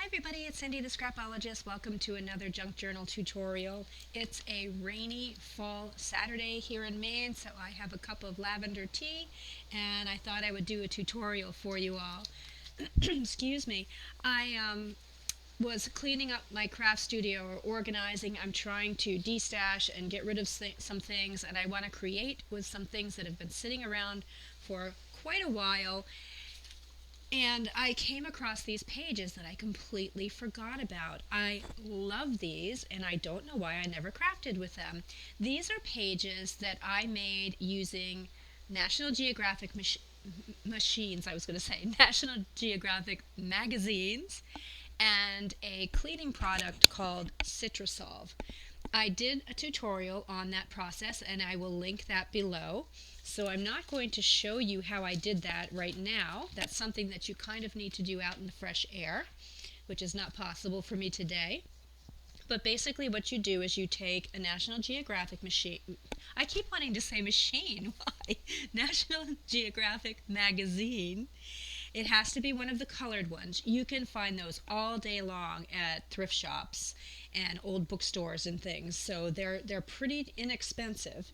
everybody, it's Cindy the Scrapologist. Welcome to another junk journal tutorial. It's a rainy fall Saturday here in Maine, so I have a cup of lavender tea and I thought I would do a tutorial for you all. Excuse me. I was cleaning up my craft studio or organizing. I'm trying to destash and get rid of some things, and I want to create with some things that have been sitting around for quite a while. And I came across these pages that I completely forgot about. I love these, and I don't know why I never crafted with them. These are pages that I made using National Geographic machines, I was going to say, National Geographic magazines, and a cleaning product called Citrusolve. I did a tutorial on that process and I will link that below. So I'm not going to show you how I did that right now. That's something that you kind of need to do out in the fresh air, which is not possible for me today. But basically what you do is you take a National Geographic machine. I keep wanting to say machine. Why? National Geographic magazine. It has to be one of the colored ones. You can find those all day long at thrift shops and old bookstores and things. So they're pretty inexpensive.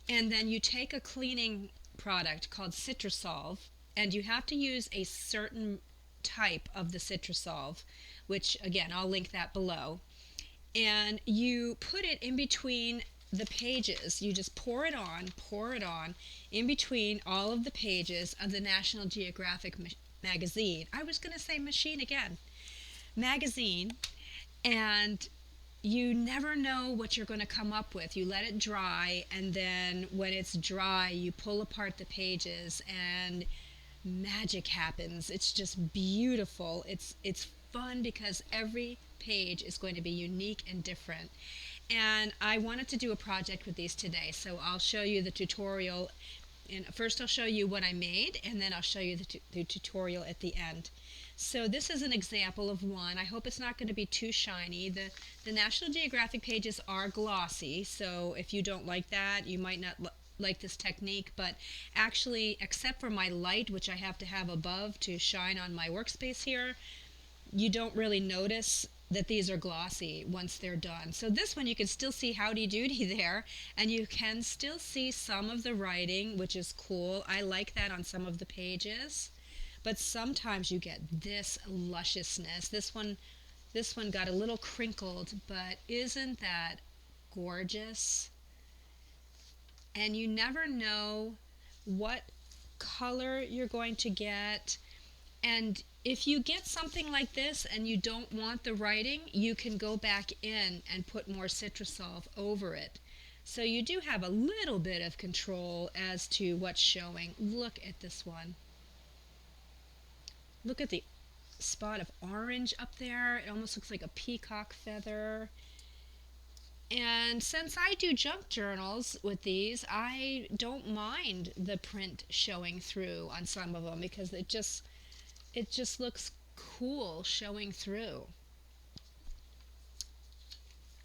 And then you take a cleaning product called Citrusolve, and you have to use a certain type of the Citrusolve, which again, I'll link that below. And you put it in between the pages. You just pour it on in between all of the pages of the National Geographic magazine. I was going to say machine again. Magazine. And you never know what you're going to come up with. You let it dry, and then when it's dry, you pull apart the pages and magic happens. It's just beautiful. It's fun because every page is going to be unique and different. And I wanted to do a project with these today, so I'll show you the tutorial. And first I'll show you what I made, and then I'll show you the tutorial at the end. So this is an example of one. I hope it's not going to be too shiny. The National Geographic pages are glossy, so if you don't like that, you might not like this technique, but actually, except for my light, which I have to have above to shine on my workspace here, you don't really notice that these are glossy once they're done. So this one you can still see Howdy Doody there, and you can still see some of the writing, which is cool. I like that on some of the pages. But sometimes you get this lusciousness. This one got a little crinkled, but isn't that gorgeous? And you never know what color you're going to get. And if you get something like this and you don't want the writing, you can go back in and put more Citrusolve over it. So you do have a little bit of control as to what's showing. Look at this one. Look at the spot of orange up there. It almost looks like a peacock feather. And since I do junk journals with these, I don't mind the print showing through on some of them because it just looks cool showing through.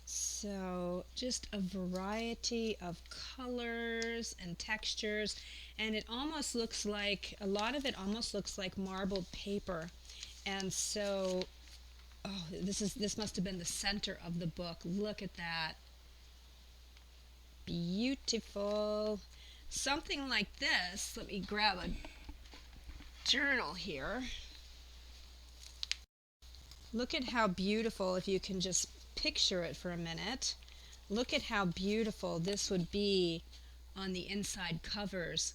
So just a variety of colors and textures, and it almost looks like, a lot of it almost looks like marbled paper. And so, oh, this must have been the center of the book. Look at that. Beautiful. Something like this, let me grab a journal here. Look at how beautiful, if you can just picture it for a minute. Look at how beautiful this would be on the inside covers,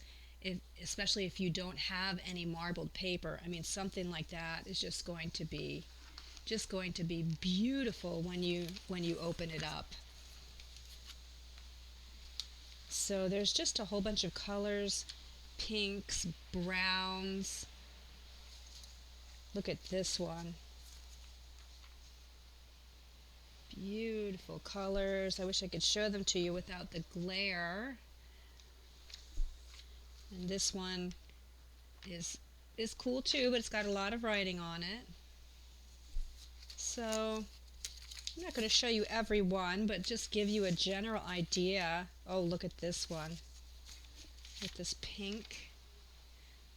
especially if you don't have any marbled paper. I mean, something like that is just going to be beautiful when you open it up. So there's just a whole bunch of colors, pinks, browns. Look at this one. Beautiful colors. I wish I could show them to you without the glare. And this one is cool too, but it's got a lot of writing on it. So I'm not going to show you every one, but just give you a general idea. Oh, look at this one with this pink.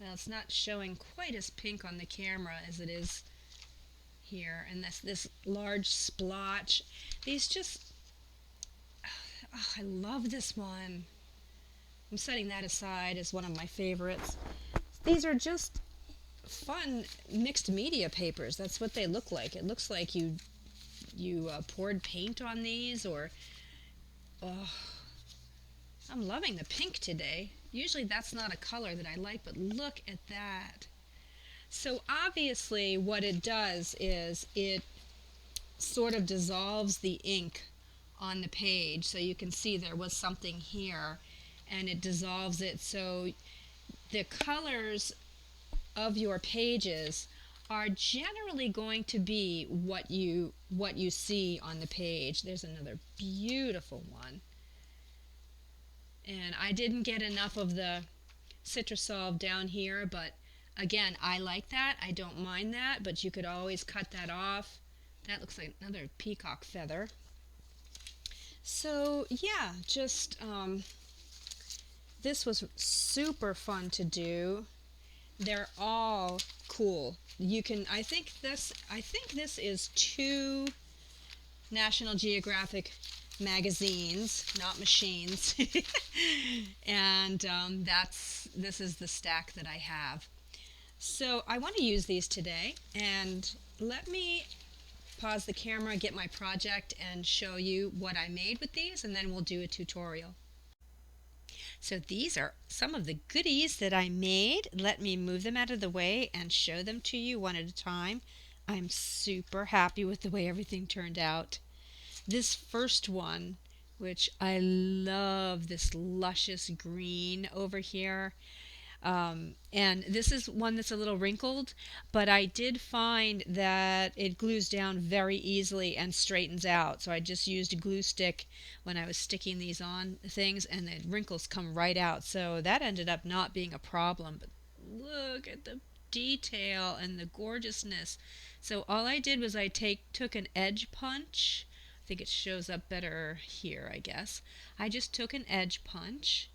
Well, it's not showing quite as pink on the camera as it is here, and this large splotch. These just, oh, I love this one. I'm setting that aside as one of my favorites. These are just fun mixed media papers. That's what they look like. It looks like you poured paint on these, or oh, I'm loving the pink today. Usually that's not a color that I like, but look at that. So obviously what it does is it sort of dissolves the ink on the page. So you can see there was something here, and it dissolves it. So the colors of your pages are generally going to be what you see on the page. There's another beautiful one. And I didn't get enough of the Citrusolve down here, but again, I like that. I don't mind that, but you could always cut that off. That looks like another peacock feather. So yeah, just this was super fun to do. They're all cool. You can, I think this is 2 National Geographic magazines, not machines. And this is the stack that I have. So I want to use these today, and let me pause the camera, get my project, and show you what I made with these, and then we'll do a tutorial. So these are some of the goodies that I made. Let me move them out of the way and show them to you one at a time. I'm super happy with the way everything turned out. This first one, which I love, this luscious green over here. And this is one that's a little wrinkled, but I did find that it glues down very easily and straightens out. So I just used a glue stick when I was sticking these on things, and the wrinkles come right out. So that ended up not being a problem. But look at the detail and the gorgeousness. So all I did was I took an edge punch. I think it shows up better here, I guess. I just took an edge punch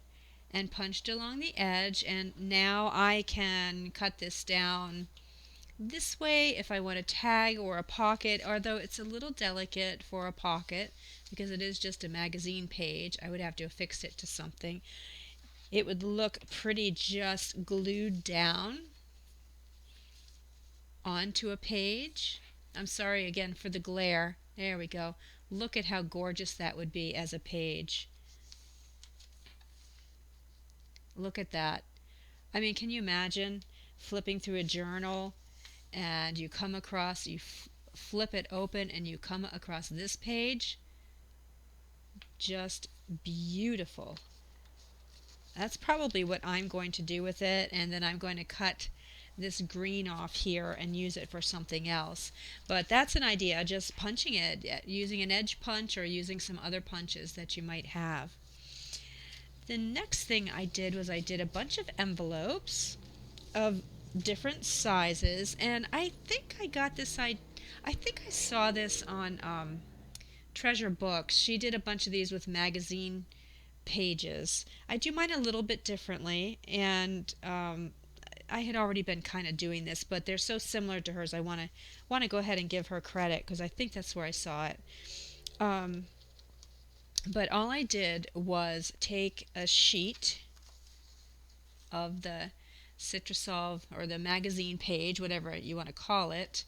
and punched along the edge, and now I can cut this down this way if I want a tag or a pocket, although it's a little delicate for a pocket because it is just a magazine page. I would have to affix it to something. It would look pretty just glued down onto a page. I'm sorry again for the glare. There we go. Look at how gorgeous that would be as a page. Look at that. I mean, can you imagine flipping through a journal and you come across, you flip it open and you come across this page? Just beautiful. That's probably what I'm going to do with it, and then I'm going to cut this green off here and use it for something else. But that's an idea, just punching it, using an edge punch or using some other punches that you might have. The next thing I did was I did a bunch of envelopes of different sizes, and I think I got this, I think I saw this on Treasure Books. She did a bunch of these with magazine pages. I do mine a little bit differently, and I had already been kind of doing this, but they're so similar to hers. I want to go ahead and give her credit because I think that's where I saw it. But all I did was take a sheet of the Citrusolve or the magazine page, whatever you want to call it,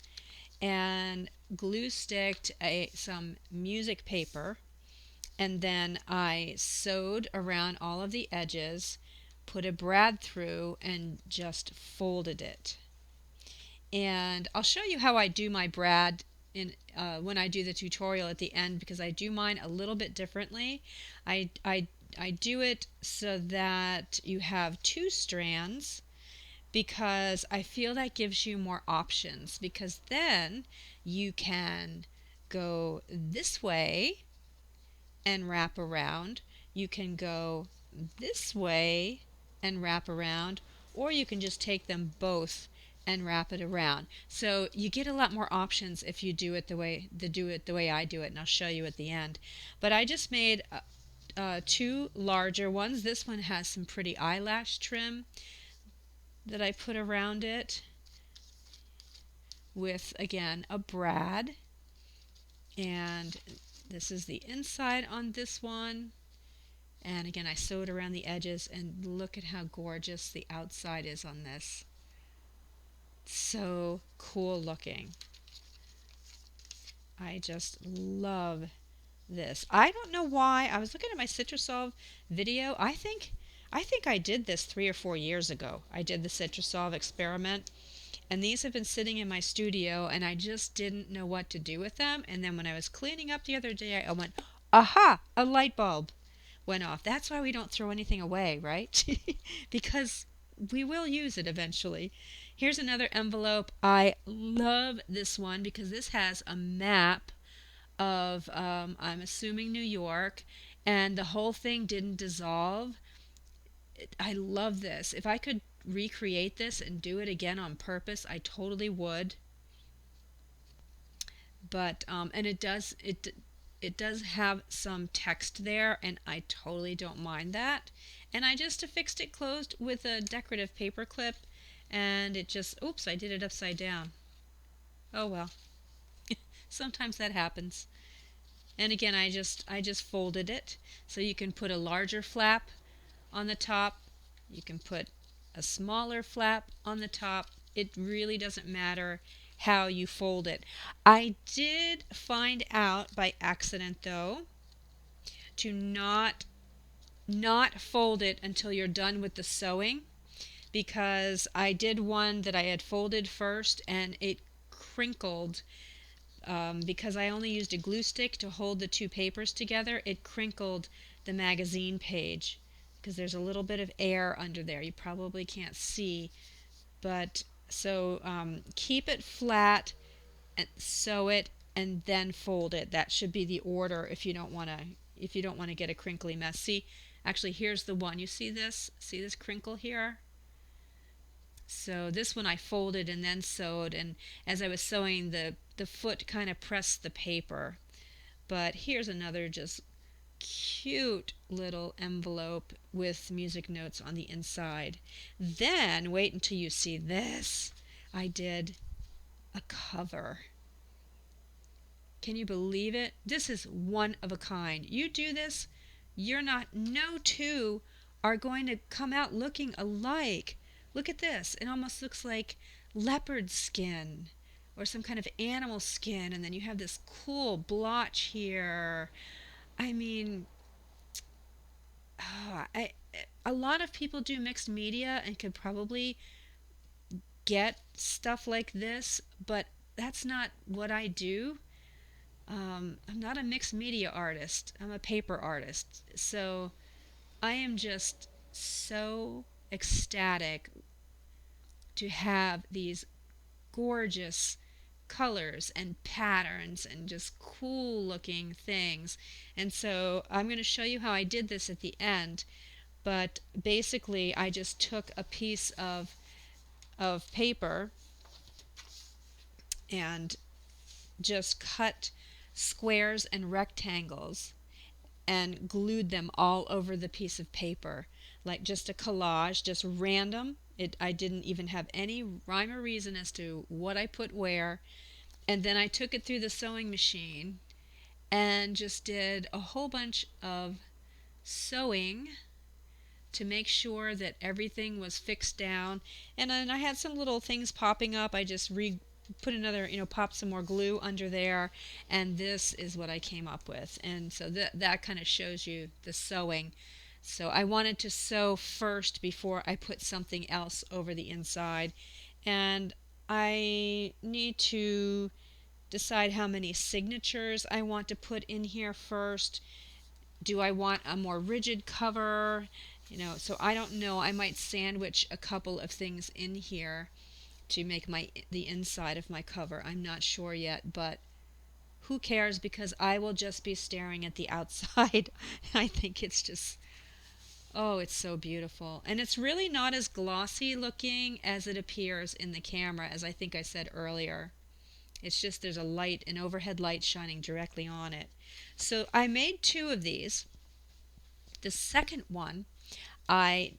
and glue sticked some music paper, and then I sewed around all of the edges, put a brad through, and just folded it. And I'll show you how I do my brad when I do the tutorial at the end, because I do mine a little bit differently. I do it so that you have 2 strands, because I feel that gives you more options, because then you can go this way and wrap around. You can go this way and wrap around, or you can just take them both and wrap it around. So you get a lot more options if you do it the way I do it, and I'll show you at the end. But I just made 2 larger ones. This one has some pretty eyelash trim that I put around it. with, again, a brad. And this is the inside on this one. And again, I sewed around the edges, and look at how gorgeous the outside is on this. So cool looking. I just love this. I don't know why. I was looking at my Citrusolve video. I think I did this 3 or 4 years ago. I did the Citrusolve experiment, and these have been sitting in my studio, and I just didn't know what to do with them. And then when I was cleaning up the other day, I went, aha, a light bulb went off. That's why we don't throw anything away, right? Because we will use it eventually. Here's another envelope. I love this one because this has a map of, I'm assuming, New York, and the whole thing didn't dissolve. I love this. If I could recreate this and do it again on purpose, I totally would. But and it does have some text there, and I totally don't mind that. And I just affixed it closed with a decorative paper clip, and it just, oops, I did it upside down. Oh well. Sometimes that happens. And again, I just folded it, so you can put a larger flap on the top. You can put a smaller flap on the top. It really doesn't matter how you fold it. I did find out by accident, though, to not fold it until you're done with the sewing, because I did one that I had folded first and it crinkled, because I only used a glue stick to hold the two papers together. It crinkled the magazine page because there's a little bit of air under there. You probably can't see, but so keep it flat and sew it and then fold it. That should be the order if you don't want to get a crinkly mess. See, actually, here's the one. You see this? See this crinkle here? So this one I folded and then sewed, and as I was sewing, the foot kind of pressed the paper. But here's another just cute little envelope with music notes on the inside. Then wait until you see this. I did a cover. Can you believe it? This is one of a kind. You do this, no two are going to come out looking alike. Look at this. It almost looks like leopard skin or some kind of animal skin, and then you have this cool blotch here. I mean, a lot of people do mixed media and could probably get stuff like this, but that's not what I do. I'm not a mixed media artist. I'm a paper artist. So I am just so ecstatic to have these gorgeous colors and patterns and just cool looking things. And so I'm going to show you how I did this at the end. But basically, I just took a piece of paper and just cut squares and rectangles and glued them all over the piece of paper, like just a collage, just random. I didn't even have any rhyme or reason as to what I put where. And then I took it through the sewing machine and just did a whole bunch of sewing to make sure that everything was fixed down. And then I had some little things popping up. I just put another, popped some more glue under there, and this is what I came up with. And so that kind of shows you the sewing. So I wanted to sew first before I put something else over the inside. And I need to decide how many signatures I want to put in here first. Do I want a more rigid cover? So I don't know. I might sandwich a couple of things in here to make the inside of my cover. I'm not sure yet, but who cares, because I will just be staring at the outside. I think it's just, oh, it's so beautiful. And it's really not as glossy looking as it appears in the camera, as I think I said earlier. It's just there's an overhead light shining directly on it. So I made 2 of these. The second one I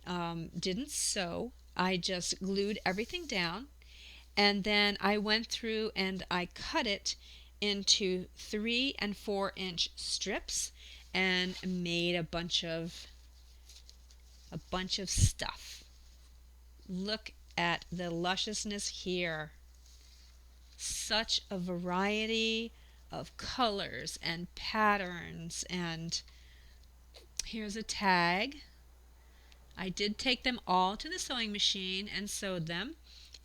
didn't sew. I just glued everything down, And then I went through and I cut it into 3 and 4 inch strips and made a bunch of stuff. Look at the lusciousness here. Such a variety of colors and patterns. And here's a tag. I did take them all to the sewing machine and sewed them.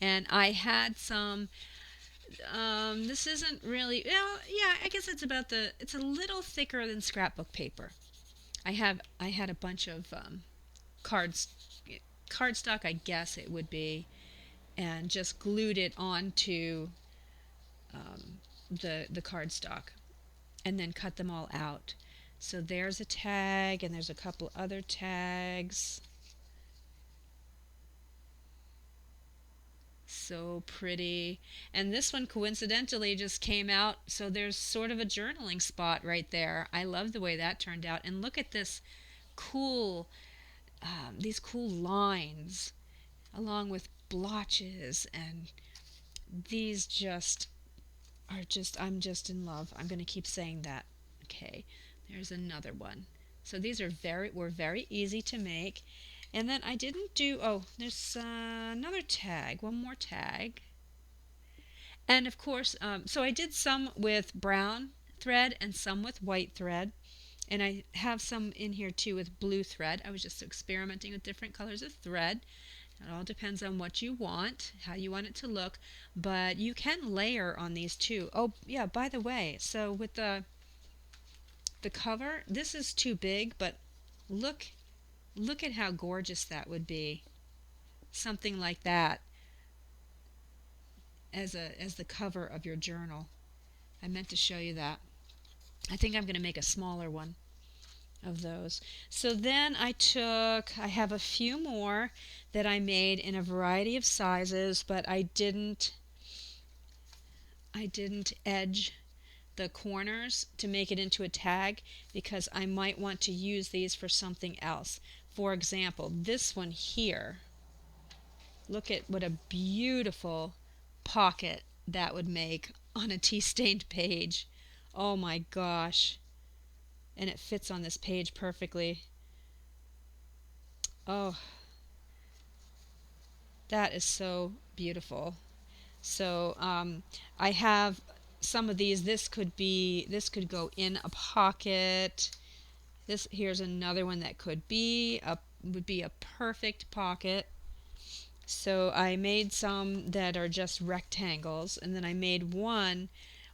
And I had some, this isn't really, well, yeah, I guess it's a little thicker than scrapbook paper. I had a bunch of cards, cardstock, I guess it would be, and just glued it onto the cardstock, and then cut them all out. So there's a tag, and there's a couple other tags. So pretty. And this one coincidentally just came out, so there's sort of a journaling spot right there. I love the way that turned out. And look at this cool, these cool lines, along with blotches, and these I'm just in love. I'm going to keep saying that. Okay, there's another one. So these were very easy to make. And then I didn't do, oh, there's another tag, one more tag. And of course, so I did some with brown thread and some with white thread. And I have some in here too with blue thread. I was just experimenting with different colors of thread. It all depends on what you want, how you want it to look. But you can layer on these too. Oh, yeah, by the way, so with the cover, this is too big, but look at how gorgeous that would be. Something like that as the cover of your journal. I meant to show you that. I think I'm going to make a smaller one of those. So then I have a few more that I made in a variety of sizes, but I didn't edge the corners to make it into a tag because I might want to use these for something else. For example, this one here. Look at what a beautiful pocket that would make on a tea-stained page. Oh my gosh. And it fits on this page perfectly. Oh, that is so beautiful. So I have some of these. This could go in a pocket. Here's another one that would be a perfect pocket. So I made some that are just rectangles, and then I made one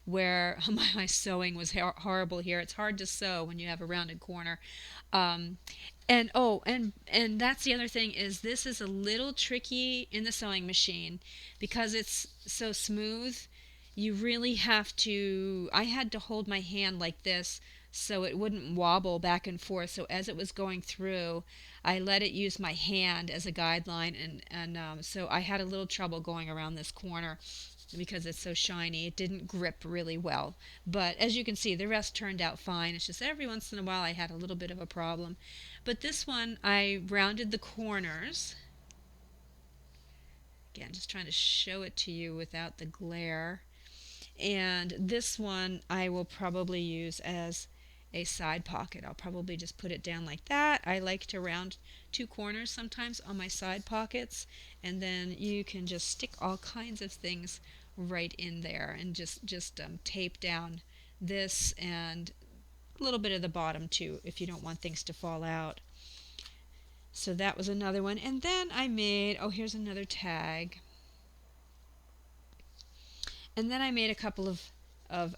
where my sewing was horrible here. It's hard to sew when you have a rounded corner. Um, and that's the other thing is this is a little tricky in the sewing machine because it's so smooth. You really have to, I had to hold my hand like this so it wouldn't wobble back and forth. So as it was going through, I let it use my hand as a guideline, and so I had a little trouble going around this corner because it's so shiny. It didn't grip really well. But as you can see, the rest turned out fine. It's just every once in a while I had a little bit of a problem. But this one, I rounded the corners. Again, just trying to show it to you without the glare. And this one I will probably use as a side pocket. I'll probably just put it down like that. I like to round 2 corners sometimes on my side pockets, and then you can just stick all kinds of things right in there and just tape down this and a little bit of the bottom too if you don't want things to fall out. So that was another one. And then I made, oh, here's another tag. And then I made a couple of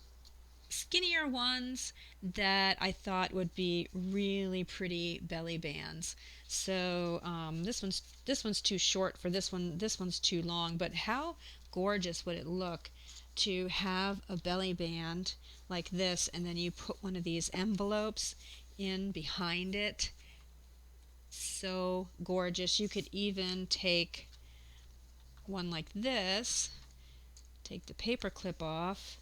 skinnier ones that I thought would be really pretty belly bands. So this one's too short for this one. This one's too long. But how gorgeous would it look to have a belly band like this, and then you put one of these envelopes in behind it? So gorgeous. You could even take one like this, take the paper clip off,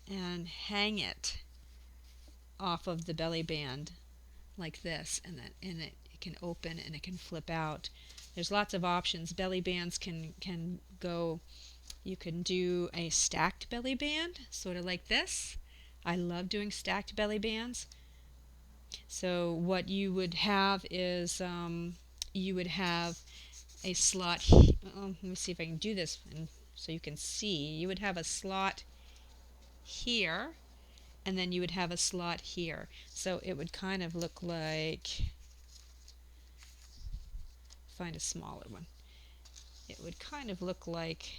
and hang it off of the belly band like this, and it can open and it can flip out. There's lots of options. Belly bands can go You can do a stacked belly band, sort of like this. I love doing stacked belly bands. So what you would have is you would have a slot. Let me see if I can do this so you can see. You would have a slot here, and then you would have a slot here. So it would kind of look like, find a smaller one. It would kind of look like,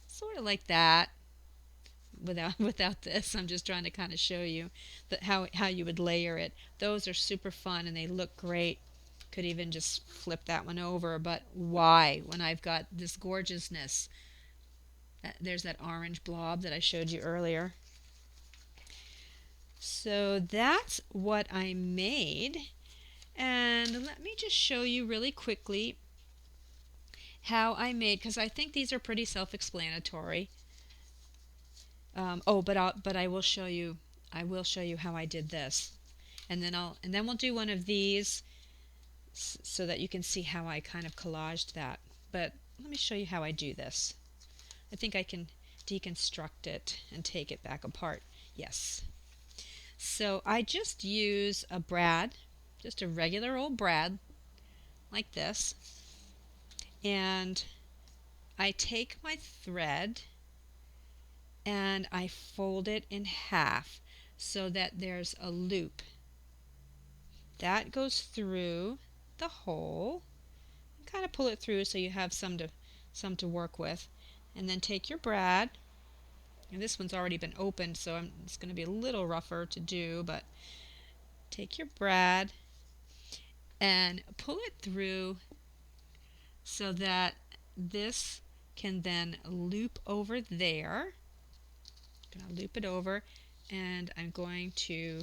sort of like that. Without this, I'm just trying to kind of show you that how you would layer it. Those are super fun and they look great. Could even just flip that one over, but why when I've got this gorgeousness? There's that orange blob that I showed you earlier. So that's what I made, and let me just show you really quickly how I made, because I think these are pretty self-explanatory. But I will show you. I will show you how I did this, and then we'll do one of these so that you can see how I kind of collaged that. But let me show you how I do this. I think I can deconstruct it and take it back apart. Yes. So I just use a brad, just a regular old brad, like this, and I take my thread and I fold it in half so that there's a loop. That goes through the hole. Kind of pull it through so you have some to work with. And then take your brad. And this one's already been opened, so it's going to be a little rougher to do, but take your brad and pull it through so that this can then loop over there. I'm going to loop it over, and I'm going to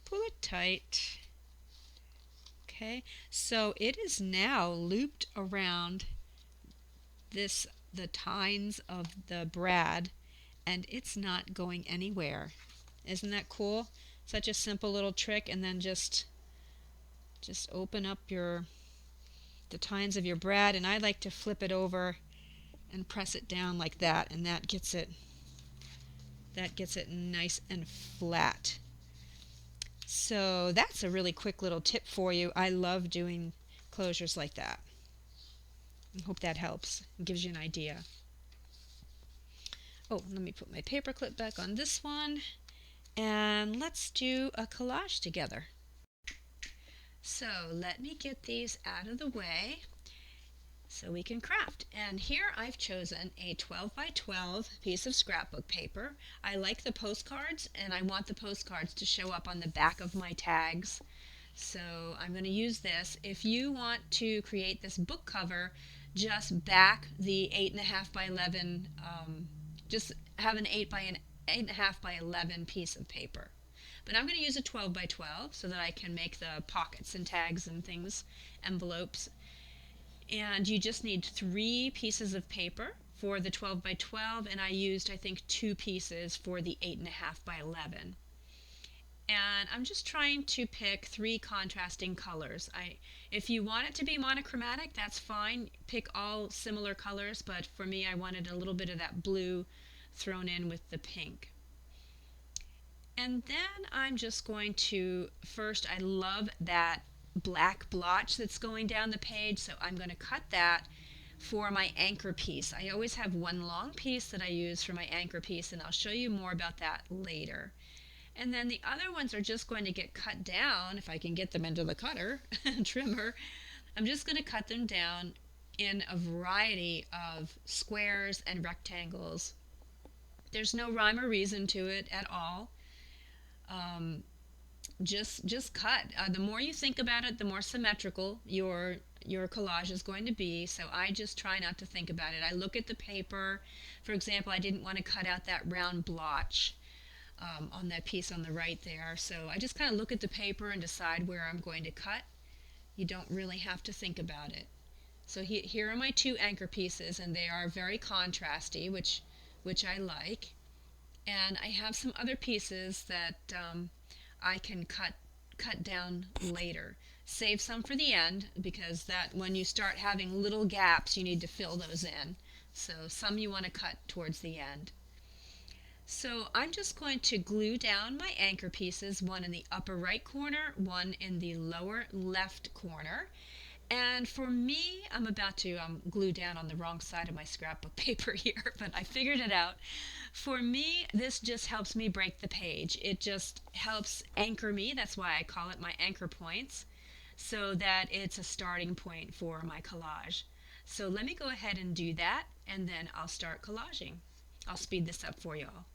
pull it tight. Okay, so it is now looped around the tines of the brad, and it's not going anywhere. Isn't that cool? Such a simple little trick, and then just open up the tines of your brad, and I like to flip it over and press it down like that, and that gets it nice and flat. So that's a really quick little tip for you. I love doing closures like that. I hope that helps and gives you an idea. Oh, let me put my paper clip back on this one, and let's do a collage together. So let me get these out of the way so we can craft. And here I've chosen a 12 by 12 piece of scrapbook paper. I like the postcards, and I want the postcards to show up on the back of my tags. So I'm going to use this. If you want to create this book cover, just back the 8.5 by 11, just have an 8.5 by 11 piece of paper. But I'm going to use a 12 by 12 so that I can make the pockets and tags and things, envelopes. And you just need 3 pieces of paper for the 12 by 12, and I used, I think, 2 pieces for the 8.5 by 11. And I'm just trying to pick 3 contrasting colors. If you want it to be monochromatic, that's fine. Pick all similar colors, but for me, I wanted a little bit of that blue thrown in with the pink. And then I'm just going to, first, I love that black blotch that's going down the page, so I'm going to cut that for my anchor piece. I always have one long piece that I use for my anchor piece, and I'll show you more about that later. And then the other ones are just going to get cut down, if I can get them into the cutter, trimmer. I'm just going to cut them down in a variety of squares and rectangles. There's no rhyme or reason to it at all. Just cut. The more you think about it, the more symmetrical your collage is going to be. So I just try not to think about it. I look at the paper. For example, I didn't want to cut out that round blotch on that piece on the right there. So I just kind of look at the paper and decide where I'm going to cut. You don't really have to think about it. So here are my 2 anchor pieces, and they are very contrasty, which I like. And I have some other pieces that I can cut down later. Save some for the end, because that when you start having little gaps, you need to fill those in. So some you want to cut towards the end. So I'm just going to glue down my anchor pieces, one in the upper right corner, one in the lower left corner. And for me, I'm about to glue down on the wrong side of my scrapbook paper here, but I figured it out. For me, this just helps me break the page. It just helps anchor me. That's why I call it my anchor points, so that it's a starting point for my collage. So let me go ahead and do that, and then I'll start collaging. I'll speed this up for you all.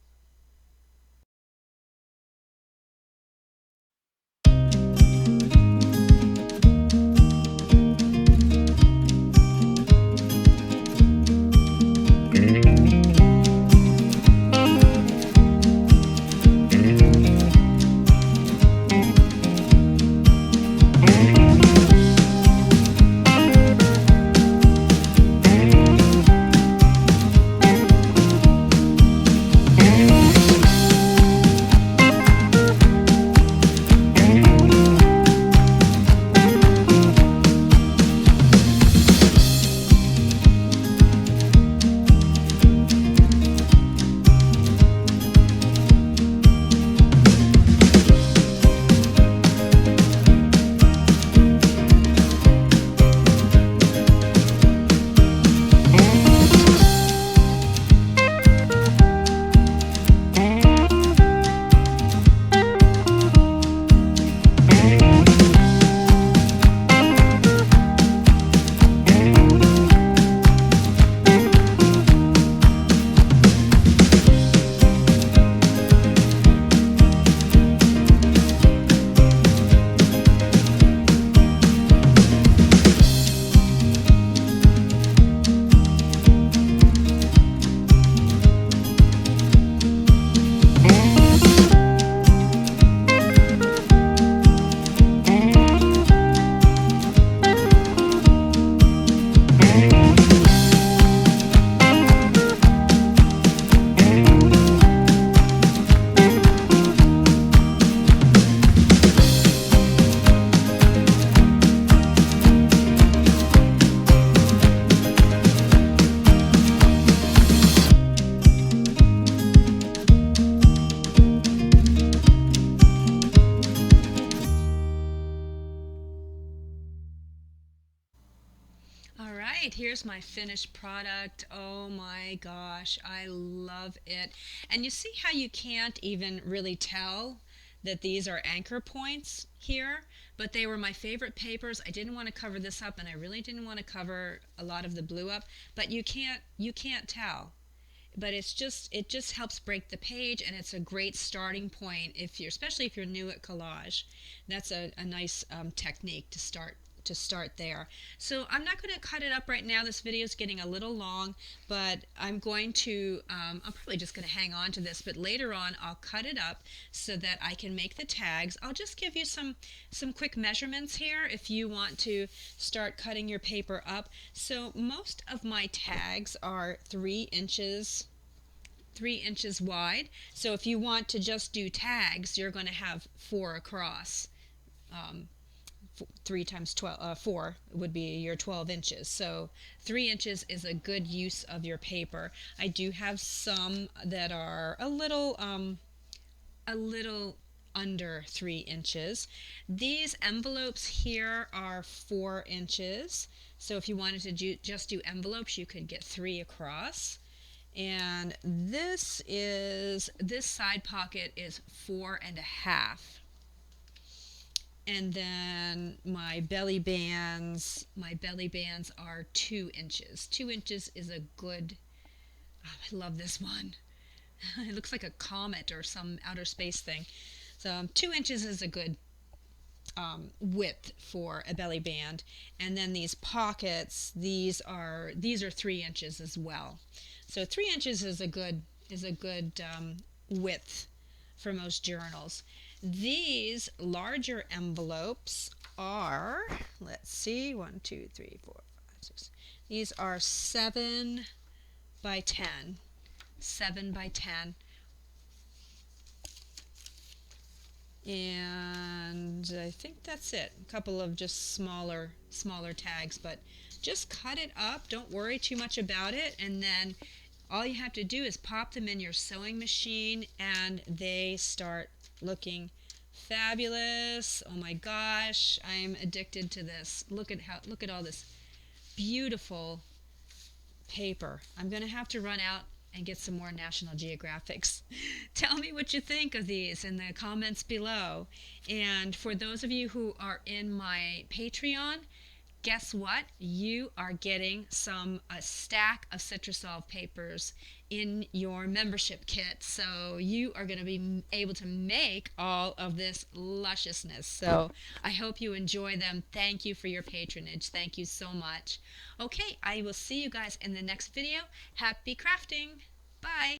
All right, here's my finished product. Oh my gosh, I love it. And you see how you can't even really tell that these are anchor points here, but they were my favorite papers. I didn't want to cover this up, and I really didn't want to cover a lot of the blue up, but you can't tell. But it just helps break the page, and it's a great starting point if you're, especially if you're new at collage. That's a nice technique to start there. So I'm not going to cut it up right now. This video is getting a little long, but I'm probably just going to hang on to this, but later on I'll cut it up so that I can make the tags. I'll just give you some quick measurements here if you want to start cutting your paper up. So most of my tags are 3 inches wide. So if you want to just do tags, you're going to have 4 across. 3 times 12, 4 would be your 12 inches. So 3 inches is a good use of your paper. I do have some that are a little under 3 inches. These envelopes here are 4 inches. So if you wanted to just do envelopes, you could get 3 across. And this side pocket is 4.5. And then my belly bands are 2 inches. 2 inches is a good, I love this one. It looks like a comet or some outer space thing. So 2 inches is a good width for a belly band. And then these pockets, these are 3 inches as well. So 3 inches is a good width for most journals. These larger envelopes are, let's see, 1, 2, 3, 4, 5, 6. These are 7 by 10. 7 by 10. And I think that's it. A couple of just smaller tags, but just cut it up. Don't worry too much about it. And then all you have to do is pop them in your sewing machine and they start looking fabulous. Oh my gosh, I'm addicted to this. Look at all this beautiful paper. I'm going to have to run out and get some more National Geographics. Tell me what you think of these in the comments below. And for those of you who are in my Patreon, guess what? You are getting a stack of Citrusol papers in your membership kit. So you are going to be able to make all of this lusciousness. So I hope you enjoy them. Thank you for your patronage. Thank you so much. Okay, I will see you guys in the next video. Happy crafting. Bye.